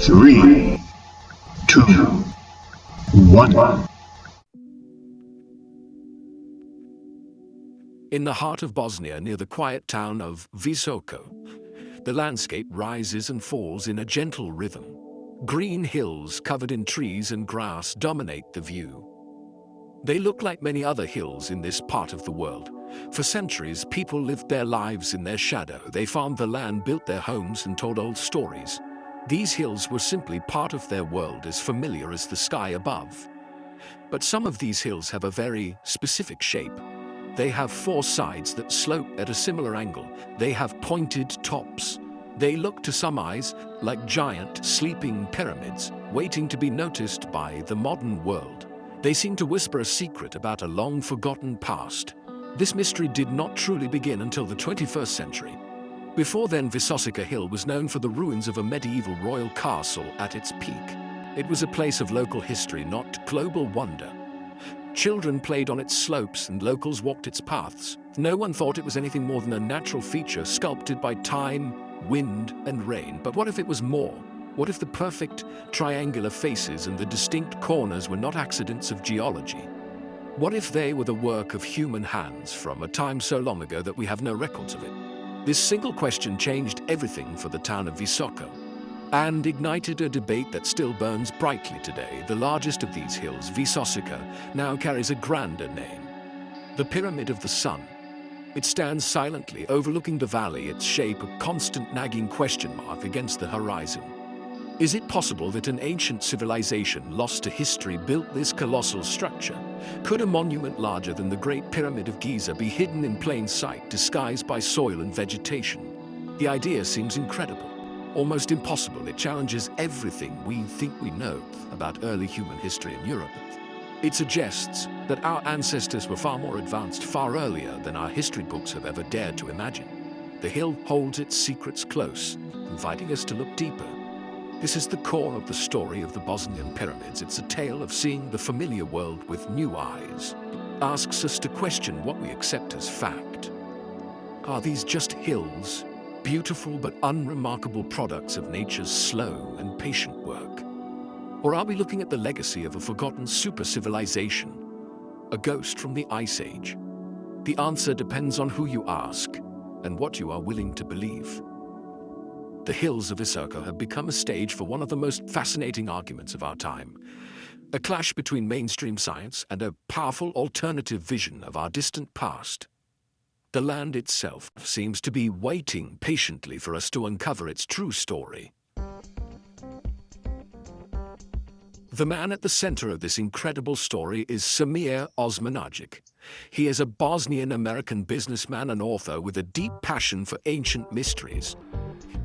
3, 2, 1. In the heart of Bosnia, near the quiet town of Visoko, the landscape rises and falls in a gentle rhythm. Green hills covered in trees and grass dominate the view. They look like many other hills in this part of the world. For centuries, people lived their lives in their shadow. They farmed the land, built their homes, and told old stories. These hills were simply part of their world, as familiar as the sky above. But some of these hills have a very specific shape. They have 4 sides that slope at a similar angle. They have pointed tops. They look to some eyes like giant sleeping pyramids, waiting to be noticed by the modern world. They seem to whisper a secret about a long-forgotten past. This mystery did not truly begin until the 21st century. Before then, Visoko Hill was known for the ruins of a medieval royal castle at its peak. It was a place of local history, not global wonder. Children played on its slopes and locals walked its paths. No one thought it was anything more than a natural feature sculpted by time, wind, and rain. But what if it was more? What if the perfect triangular faces and the distinct corners were not accidents of geology? What if they were the work of human hands from a time so long ago that we have no records of it? This single question changed everything for the town of Visoko and ignited a debate that still burns brightly today. The largest of these hills, Visoko, now carries a grander name: the Pyramid of the Sun. It stands silently overlooking the valley, its shape a constant nagging question mark against the horizon. Is it possible that an ancient civilization lost to history built this colossal structure? Could a monument larger than the Great Pyramid of Giza be hidden in plain sight, disguised by soil and vegetation? The idea seems incredible, almost impossible. It challenges everything we think we know about early human history in Europe. It suggests that our ancestors were far more advanced far earlier than our history books have ever dared to imagine. The hill holds its secrets close, inviting us to look deeper. This is the core of the story of the Bosnian Pyramids. It's a tale of seeing the familiar world with new eyes. It asks us to question what we accept as fact. Are these just hills, beautiful but unremarkable products of nature's slow and patient work? Or are we looking at the legacy of a forgotten super-civilization, a ghost from the Ice Age? The answer depends on who you ask and what you are willing to believe. The hills of Visoko have become a stage for one of the most fascinating arguments of our time, a clash between mainstream science and a powerful alternative vision of our distant past. The land itself seems to be waiting patiently for us to uncover its true story. The man at the center of this incredible story is Samir Osmanagic. He is a Bosnian-American businessman and author with a deep passion for ancient mysteries.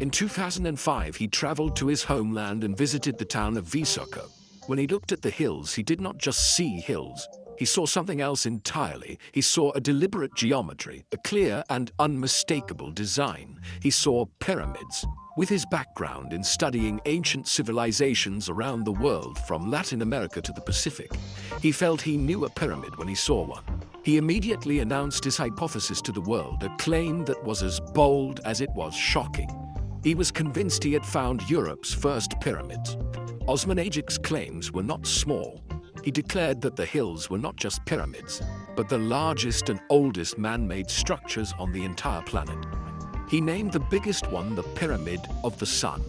In 2005, he traveled to his homeland and visited the town of Visoko. When he looked at the hills, he did not just see hills. He saw something else entirely. He saw a deliberate geometry, a clear and unmistakable design. He saw pyramids. With his background in studying ancient civilizations around the world, from Latin America to the Pacific, he felt he knew a pyramid when he saw one. He immediately announced his hypothesis to the world, a claim that was as bold as it was shocking. He was convinced he had found Europe's first pyramids. Osmanagic's claims were not small. He declared that the hills were not just pyramids, but the largest and oldest man-made structures on the entire planet. He named the biggest one the Pyramid of the Sun,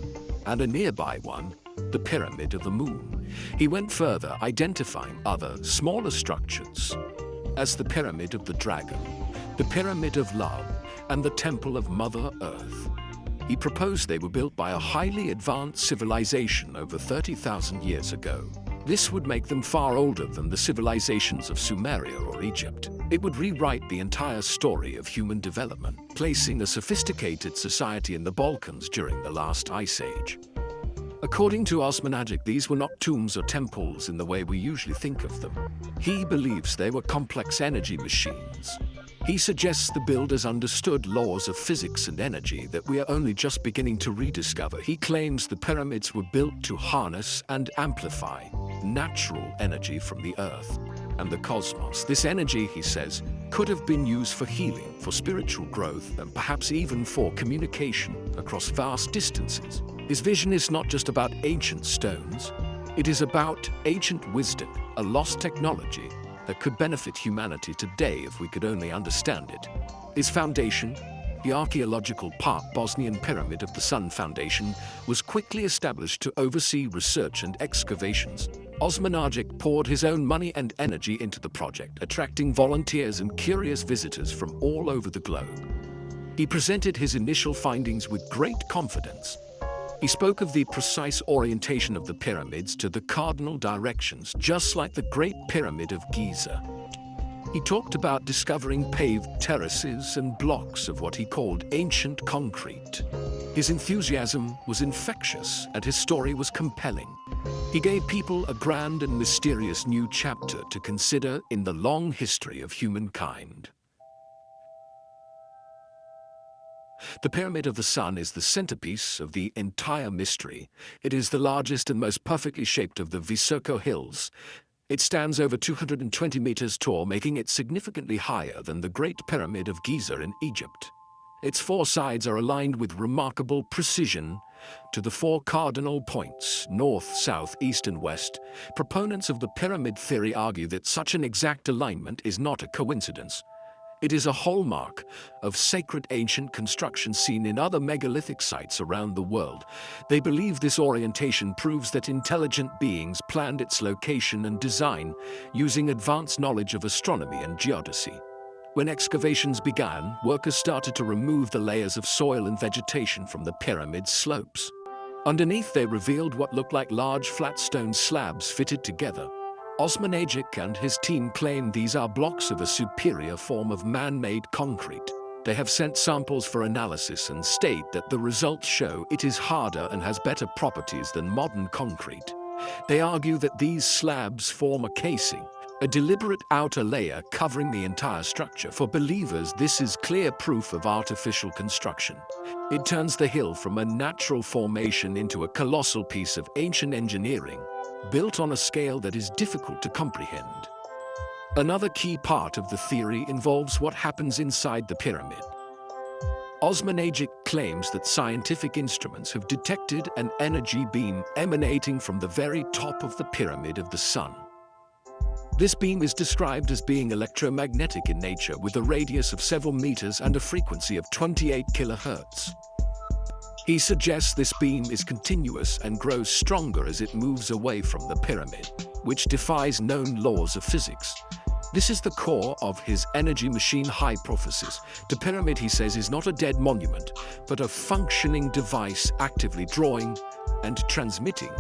and a nearby one, the Pyramid of the Moon. He went further, identifying other, smaller structures as the Pyramid of the Dragon, the Pyramid of Love, and the Temple of Mother Earth. He proposed they were built by a highly advanced civilization over 30,000 years ago. This would make them far older than the civilizations of Sumeria or Egypt. It would rewrite the entire story of human development, placing a sophisticated society in the Balkans during the last Ice Age. According to Osmanagic, these were not tombs or temples in the way we usually think of them. He believes they were complex energy machines. He suggests the builders understood laws of physics and energy that we are only just beginning to rediscover. He claims the pyramids were built to harness and amplify natural energy from the Earth and the cosmos. This energy, he says, could have been used for healing, for spiritual growth, and perhaps even for communication across vast distances. His vision is not just about ancient stones, it is about ancient wisdom, a lost technology that could benefit humanity today if we could only understand it. His foundation, the archaeological part Bosnian Pyramid of the Sun Foundation, was quickly established to oversee research and excavations. Osmanagic poured his own money and energy into the project, attracting volunteers and curious visitors from all over the globe. He presented his initial findings with great confidence. He spoke of the precise orientation of the pyramids to the cardinal directions, just like the Great Pyramid of Giza. He talked about discovering paved terraces and blocks of what he called ancient concrete. His enthusiasm was infectious and his story was compelling. He gave people a grand and mysterious new chapter to consider in the long history of humankind. The Pyramid of the Sun is the centerpiece of the entire mystery. It is the largest and most perfectly shaped of the Visoko hills. It stands over 220 meters tall, making it significantly higher than the Great Pyramid of Giza in Egypt. Its four sides are aligned with remarkable precision to the four cardinal points, north, south, east, and west. Proponents of the pyramid theory argue that such an exact alignment is not a coincidence. It is a hallmark of sacred ancient construction seen in other megalithic sites around the world. They believe this orientation proves that intelligent beings planned its location and design using advanced knowledge of astronomy and geodesy. When excavations began, workers started to remove the layers of soil and vegetation from the pyramid's slopes. Underneath, they revealed what looked like large flat stone slabs fitted together. Osmanagic and his team claim these are blocks of a superior form of man-made concrete. They have sent samples for analysis and state that the results show it is harder and has better properties than modern concrete. They argue that these slabs form a casing, a deliberate outer layer covering the entire structure. For believers, this is clear proof of artificial construction. It turns the hill from a natural formation into a colossal piece of ancient engineering, built on a scale that is difficult to comprehend. Another key part of the theory involves what happens inside the pyramid. Osmanagic claims that scientific instruments have detected an energy beam emanating from the very top of the Pyramid of the Sun. This beam is described as being electromagnetic in nature, with a radius of several meters and a frequency of 28 kilohertz. He suggests this beam is continuous and grows stronger as it moves away from the pyramid, which defies known laws of physics. This is the core of his energy machine hypothesis. The pyramid, he says, is not a dead monument, but a functioning device actively drawing and transmitting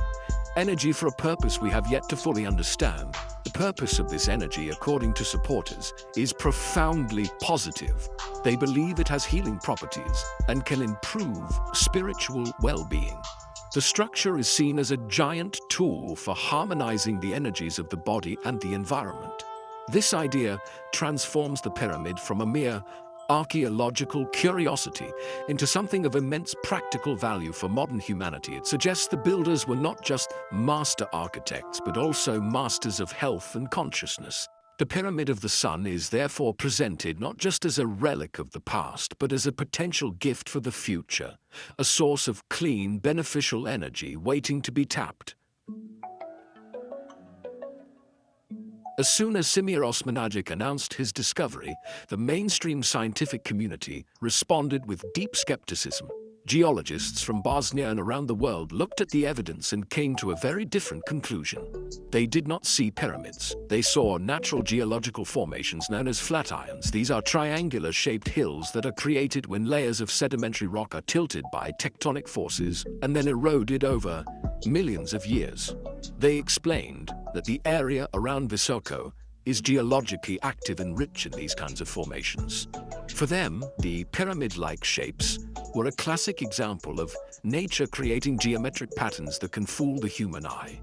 energy for a purpose we have yet to fully understand. The purpose of this energy, according to supporters, is profoundly positive. They believe it has healing properties and can improve spiritual well-being. The structure is seen as a giant tool for harmonizing the energies of the body and the environment. This idea transforms the pyramid from a mere archaeological curiosity into something of immense practical value for modern humanity. It suggests the builders were not just master architects, but also masters of health and consciousness. The Pyramid of the Sun is therefore presented not just as a relic of the past, but as a potential gift for the future, a source of clean, beneficial energy waiting to be tapped. As soon as Semir Osmanagic announced his discovery, the mainstream scientific community responded with deep skepticism. Geologists from Bosnia and around the world looked at the evidence and came to a very different conclusion. They did not see pyramids. They saw natural geological formations known as flatirons. These are triangular-shaped hills that are created when layers of sedimentary rock are tilted by tectonic forces and then eroded over millions of years. They explained that the area around Visoko is geologically active and rich in these kinds of formations. For them, the pyramid-like shapes were a classic example of nature creating geometric patterns that can fool the human eye.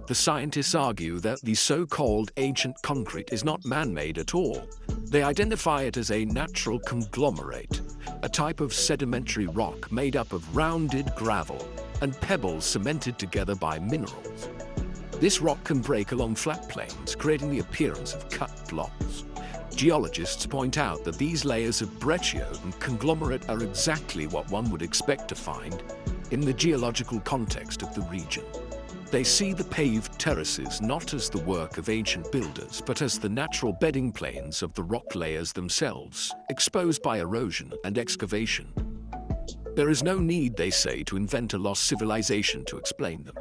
The scientists argue that the so-called ancient concrete is not man-made at all. They identify it as a natural conglomerate, a type of sedimentary rock made up of rounded gravel and pebbles cemented together by minerals. This rock can break along flat plains, creating the appearance of cut blocks. Geologists point out that these layers of breccia and conglomerate are exactly what one would expect to find in the geological context of the region. They see the paved terraces not as the work of ancient builders, but as the natural bedding planes of the rock layers themselves, exposed by erosion and excavation. There is no need, they say, to invent a lost civilization to explain them.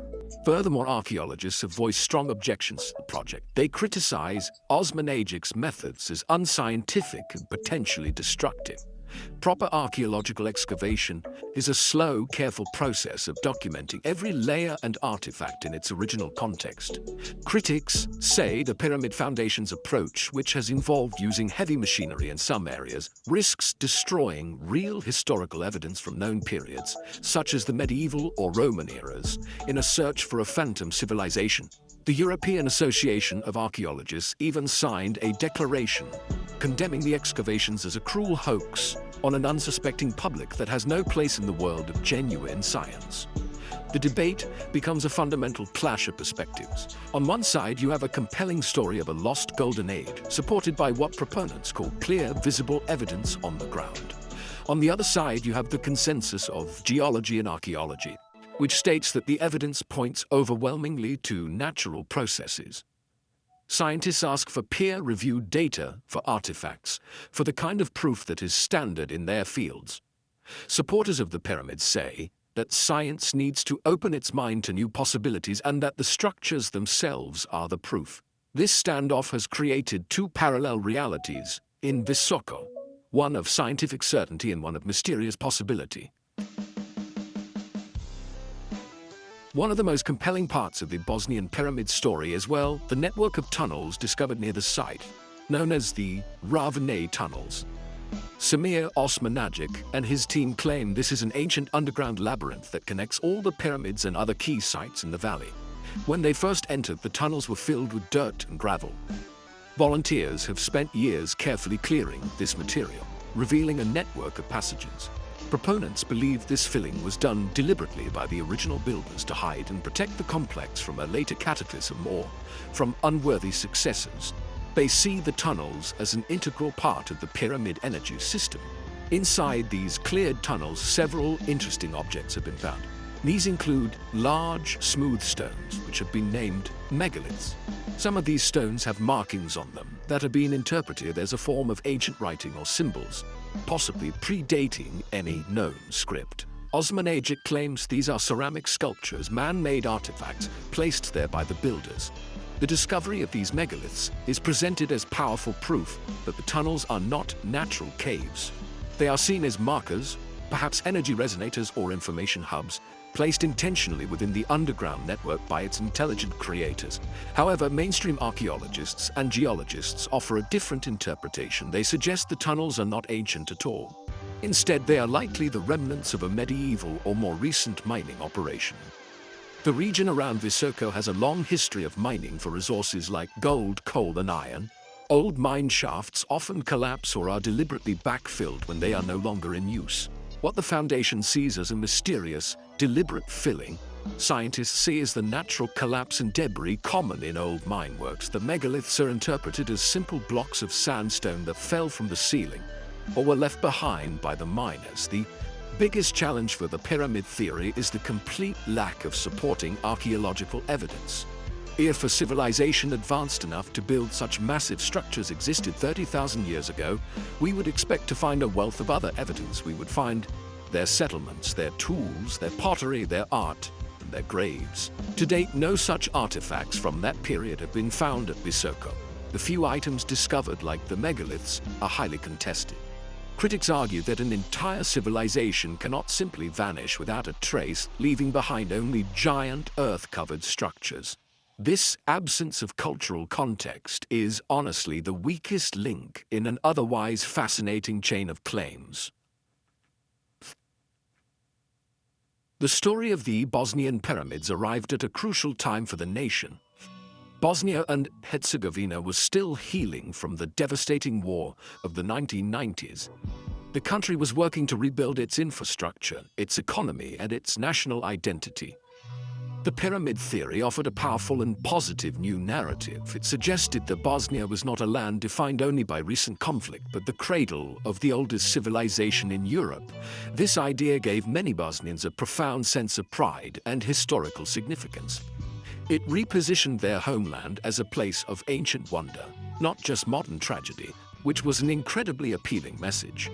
Furthermore, archaeologists have voiced strong objections to the project. They criticize Osmanagic's methods as unscientific and potentially destructive. Proper archaeological excavation is a slow, careful process of documenting every layer and artifact in its original context. Critics say the Pyramid Foundation's approach, which has involved using heavy machinery in some areas, risks destroying real historical evidence from known periods, such as the medieval or Roman eras, in a search for a phantom civilization. The European Association of Archaeologists even signed a declaration condemning the excavations as a cruel hoax on an unsuspecting public that has no place in the world of genuine science. The debate becomes a fundamental clash of perspectives. On one side, you have a compelling story of a lost golden age, supported by what proponents call clear, visible evidence on the ground. On the other side, you have the consensus of geology and archaeology, which states that the evidence points overwhelmingly to natural processes. Scientists ask for peer-reviewed data for artifacts, for the kind of proof that is standard in their fields. Supporters of the pyramids say that science needs to open its mind to new possibilities and that the structures themselves are the proof. This standoff has created two parallel realities in Visoko, one of scientific certainty and one of mysterious possibility. One of the most compelling parts of the Bosnian pyramid story is, well, the network of tunnels discovered near the site, known as the Ravne tunnels. Samir Osmanagic and his team claim this is an ancient underground labyrinth that connects all the pyramids and other key sites in the valley. When they first entered, the tunnels were filled with dirt and gravel. Volunteers have spent years carefully clearing this material, revealing a network of passages. Proponents believe this filling was done deliberately by the original builders to hide and protect the complex from a later cataclysm or from unworthy successors. They see the tunnels as an integral part of the pyramid energy system. Inside these cleared tunnels, several interesting objects have been found. These include large, smooth stones, which have been named megaliths. Some of these stones have markings on them that have been interpreted as a form of ancient writing or symbols, possibly predating any known script. Osmanagic claims these are ceramic sculptures, man-made artifacts placed there by the builders. The discovery of these megaliths is presented as powerful proof that the tunnels are not natural caves. They are seen as markers, perhaps energy resonators or information hubs, placed intentionally within the underground network by its intelligent creators. However, mainstream archaeologists and geologists offer a different interpretation. They suggest the tunnels are not ancient at all. Instead, they are likely the remnants of a medieval or more recent mining operation. The region around Visoko has a long history of mining for resources like gold, coal, and iron. Old mine shafts often collapse or are deliberately backfilled when they are no longer in use. What the Foundation sees as a mysterious, deliberate filling, scientists see as the natural collapse and debris common in old mine works. The megaliths are interpreted as simple blocks of sandstone that fell from the ceiling or were left behind by the miners. The biggest challenge for the pyramid theory is the complete lack of supporting archaeological evidence. If a civilization advanced enough to build such massive structures existed 30,000 years ago, we would expect to find a wealth of other evidence. We would find their settlements, their tools, their pottery, their art, and their graves. To date, no such artifacts from that period have been found at Visoko. The few items discovered, like the megaliths, are highly contested. Critics argue that an entire civilization cannot simply vanish without a trace, leaving behind only giant earth-covered structures. This absence of cultural context is honestly the weakest link in an otherwise fascinating chain of claims. The story of the Bosnian Pyramids arrived at a crucial time for the nation. Bosnia and Herzegovina was still healing from the devastating war of the 1990s. The country was working to rebuild its infrastructure, its economy, and its national identity. The pyramid theory offered a powerful and positive new narrative. It suggested that Bosnia was not a land defined only by recent conflict, but the cradle of the oldest civilization in Europe. This idea gave many Bosnians a profound sense of pride and historical significance. It repositioned their homeland as a place of ancient wonder, not just modern tragedy, which was an incredibly appealing message.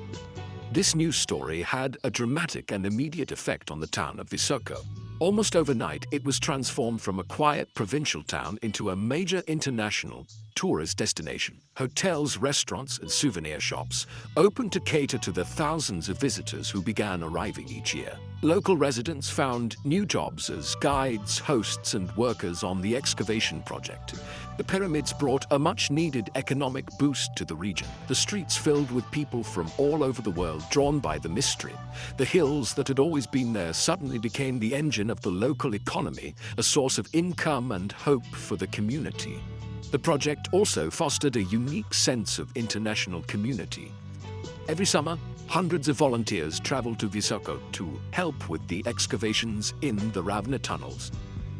This new story had a dramatic and immediate effect on the town of Visoko. Almost overnight, it was transformed from a quiet provincial town into a major international tourist destination. Hotels, restaurants, and souvenir shops opened to cater to the thousands of visitors who began arriving each year. Local residents found new jobs as guides, hosts, and workers on the excavation project. The pyramids brought a much-needed economic boost to the region. The streets filled with people from all over the world drawn by the mystery. The hills that had always been there suddenly became the engine of the local economy, a source of income and hope for the community. The project also fostered a unique sense of international community. Every summer, hundreds of volunteers traveled to Visoko to help with the excavations in the Ravna tunnels.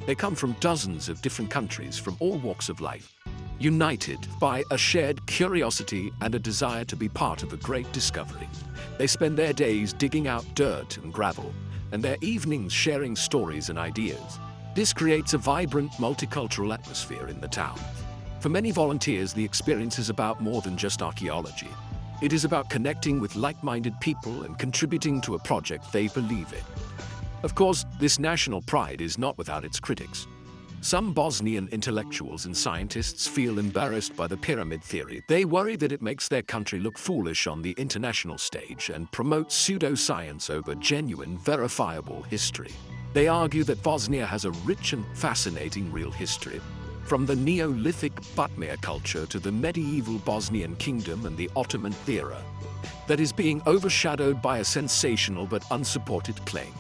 They come from dozens of different countries from all walks of life, united by a shared curiosity and a desire to be part of a great discovery. They spend their days digging out dirt and gravel, and their evenings sharing stories and ideas. This creates a vibrant, multicultural atmosphere in the town. For many volunteers, the experience is about more than just archaeology. It is about connecting with like-minded people and contributing to a project they believe in. Of course, this national pride is not without its critics. Some Bosnian intellectuals and scientists feel embarrassed by the pyramid theory. They worry that it makes their country look foolish on the international stage and promotes pseudoscience over genuine, verifiable history. They argue that Bosnia has a rich and fascinating real history, from the Neolithic Butmir culture to the medieval Bosnian kingdom and the Ottoman era, that is being overshadowed by a sensational but unsupported claim.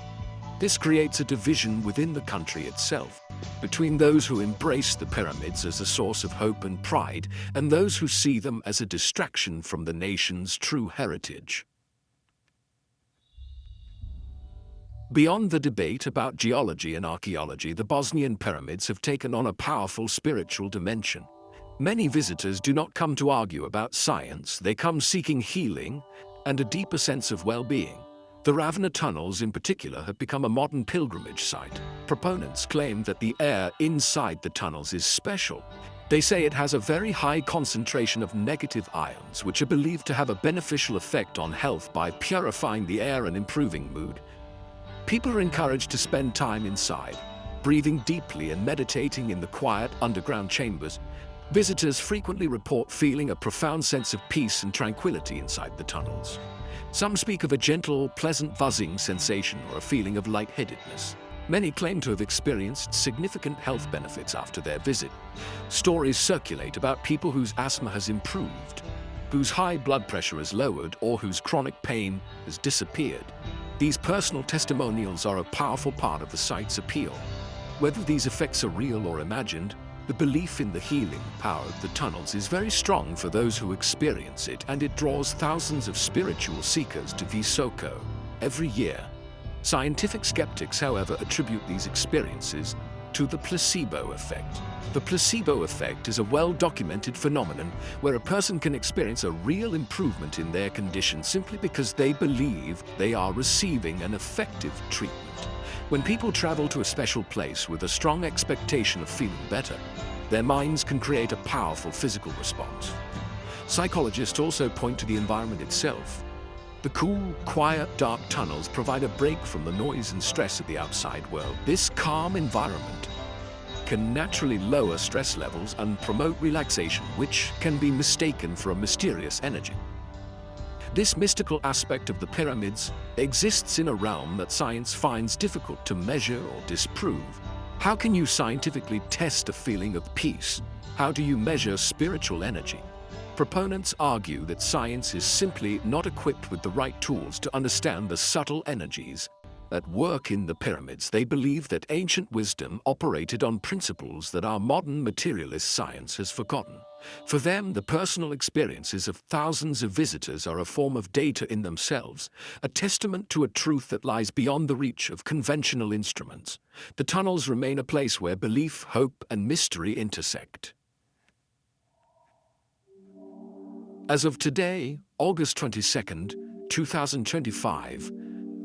This creates a division within the country itself, between those who embrace the pyramids as a source of hope and pride and those who see them as a distraction from the nation's true heritage. Beyond the debate about geology and archaeology, the Bosnian pyramids have taken on a powerful spiritual dimension. Many visitors do not come to argue about science, they come seeking healing and a deeper sense of well-being. The Ravna tunnels in particular have become a modern pilgrimage site. Proponents claim that the air inside the tunnels is special. They say it has a very high concentration of negative ions, which are believed to have a beneficial effect on health by purifying the air and improving mood. People are encouraged to spend time inside, breathing deeply and meditating in the quiet underground chambers. Visitors frequently report feeling a profound sense of peace and tranquility inside the tunnels. Some speak of a gentle, pleasant buzzing sensation or a feeling of lightheadedness. Many claim to have experienced significant health benefits after their visit. Stories circulate about people whose asthma has improved, whose high blood pressure is lowered, or whose chronic pain has disappeared. These personal testimonials are a powerful part of the site's appeal. Whether these effects are real or imagined, the belief in the healing power of the tunnels is very strong for those who experience it, and it draws thousands of spiritual seekers to Visoko every year. Scientific skeptics, however, attribute these experiences to the placebo effect. The placebo effect is a well-documented phenomenon where a person can experience a real improvement in their condition simply because they believe they are receiving an effective treatment. When people travel to a special place with a strong expectation of feeling better, their minds can create a powerful physical response. Psychologists also point to the environment itself. The cool, quiet, dark tunnels provide a break from the noise and stress of the outside world. This calm environment can naturally lower stress levels and promote relaxation, which can be mistaken for a mysterious energy. This mystical aspect of the pyramids exists in a realm that science finds difficult to measure or disprove. How can you scientifically test a feeling of peace? How do you measure spiritual energy? Proponents argue that science is simply not equipped with the right tools to understand the subtle energies At work in the pyramids, they believe that ancient wisdom operated on principles that our modern materialist science has forgotten. For them, the personal experiences of thousands of visitors are a form of data in themselves, a testament to a truth that lies beyond the reach of conventional instruments. The tunnels remain a place where belief, hope, and mystery intersect. As of today, August 22nd, 2025,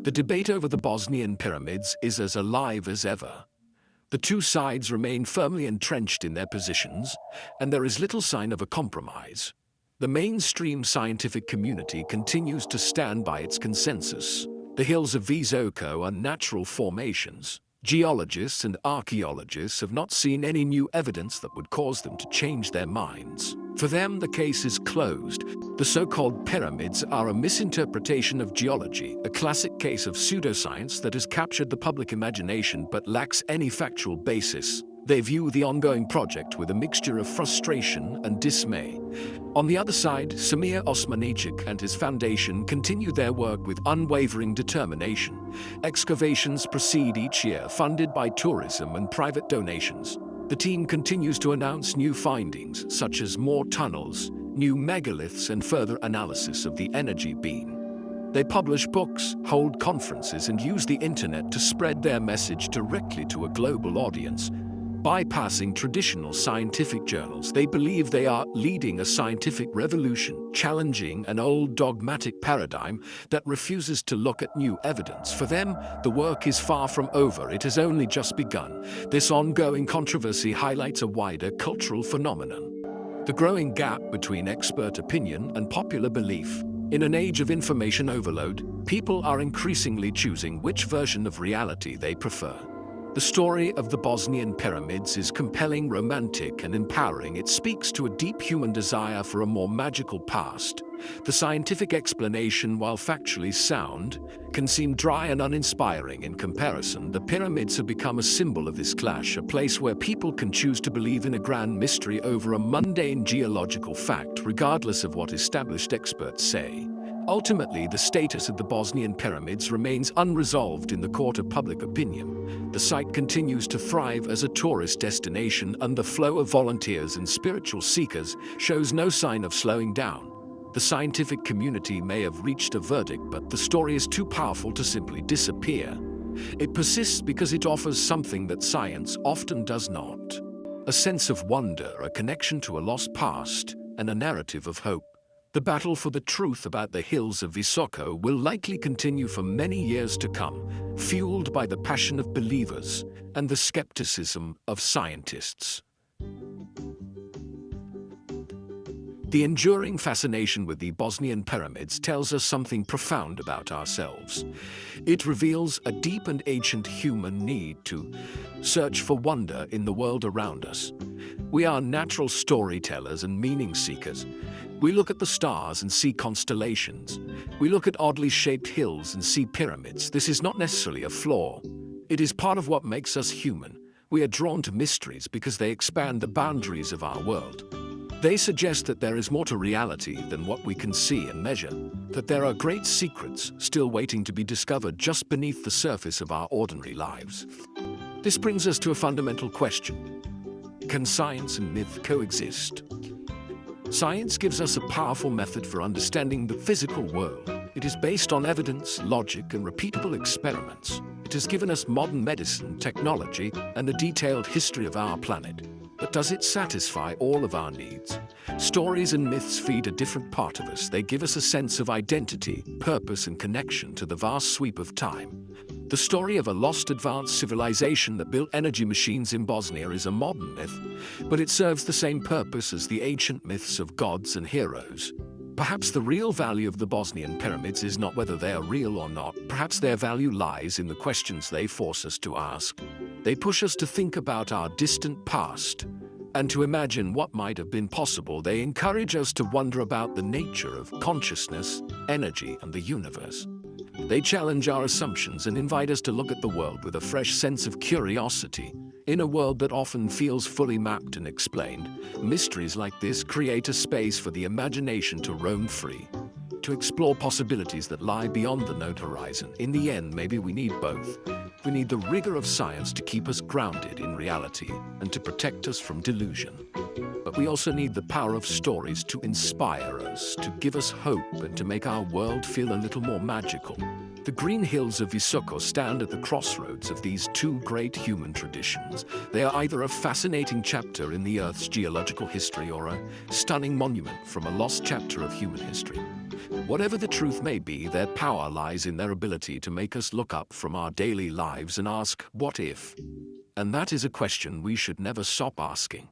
the debate over the Bosnian pyramids is as alive as ever. The two sides remain firmly entrenched in their positions, and there is little sign of a compromise. The mainstream scientific community continues to stand by its consensus. The hills of Visoko are natural formations. Geologists and archaeologists have not seen any new evidence that would cause them to change their minds. For them, the case is closed. The so-called pyramids are a misinterpretation of geology, a classic case of pseudoscience that has captured the public imagination but lacks any factual basis. They view the ongoing project with a mixture of frustration and dismay. On the other side, Samir Osmanichik and his foundation continue their work with unwavering determination. Excavations proceed each year, funded by tourism and private donations. The team continues to announce new findings, such as more tunnels, new megaliths, and further analysis of the energy beam. They publish books, hold conferences, and use the internet to spread their message directly to a global audience. Bypassing traditional scientific journals, they believe they are leading a scientific revolution, challenging an old dogmatic paradigm that refuses to look at new evidence. For them, the work is far from over, it has only just begun. This ongoing controversy highlights a wider cultural phenomenon: the growing gap between expert opinion and popular belief. In an age of information overload, people are increasingly choosing which version of reality they prefer. The story of the Bosnian pyramids is compelling, romantic, and empowering. It speaks to a deep human desire for a more magical past. The scientific explanation, while factually sound, can seem dry and uninspiring in comparison. The pyramids have become a symbol of this clash, a place where people can choose to believe in a grand mystery over a mundane geological fact, regardless of what established experts say. Ultimately, the status of the Bosnian pyramids remains unresolved in the court of public opinion. The site continues to thrive as a tourist destination, and the flow of volunteers and spiritual seekers shows no sign of slowing down. The scientific community may have reached a verdict, but the story is too powerful to simply disappear. It persists because it offers something that science often does not: a sense of wonder, a connection to a lost past, and a narrative of hope. The battle for the truth about the hills of Visoko will likely continue for many years to come, fueled by the passion of believers and the skepticism of scientists. The enduring fascination with the Bosnian pyramids tells us something profound about ourselves. It reveals a deep and ancient human need to search for wonder in the world around us. We are natural storytellers and meaning seekers. We look at the stars and see constellations. We look at oddly shaped hills and see pyramids. This is not necessarily a flaw. It is part of what makes us human. We are drawn to mysteries because they expand the boundaries of our world. They suggest that there is more to reality than what we can see and measure, that there are great secrets still waiting to be discovered just beneath the surface of our ordinary lives. This brings us to a fundamental question: can science and myth coexist? Science gives us a powerful method for understanding the physical world. It is based on evidence, logic, and repeatable experiments. It has given us modern medicine, technology, and a detailed history of our planet. But does it satisfy all of our needs? Stories and myths feed a different part of us. They give us a sense of identity, purpose, and connection to the vast sweep of time. The story of a lost advanced civilization that built energy machines in Bosnia is a modern myth, but it serves the same purpose as the ancient myths of gods and heroes. Perhaps the real value of the Bosnian pyramids is not whether they are real or not. Perhaps their value lies in the questions they force us to ask. They push us to think about our distant past and to imagine what might have been possible. They encourage us to wonder about the nature of consciousness, energy, and the universe. They challenge our assumptions and invite us to look at the world with a fresh sense of curiosity. In a world that often feels fully mapped and explained, mysteries like this create a space for the imagination to roam free. to explore possibilities that lie beyond the known horizon. In the end, maybe we need both. We need the rigor of science to keep us grounded in reality and to protect us from delusion. But we also need the power of stories to inspire us, to give us hope, and to make our world feel a little more magical. The green hills of Visoko stand at the crossroads of these two great human traditions. They are either a fascinating chapter in the Earth's geological history or a stunning monument from a lost chapter of human history. Whatever the truth may be, their power lies in their ability to make us look up from our daily lives and ask, what if? And that is a question we should never stop asking.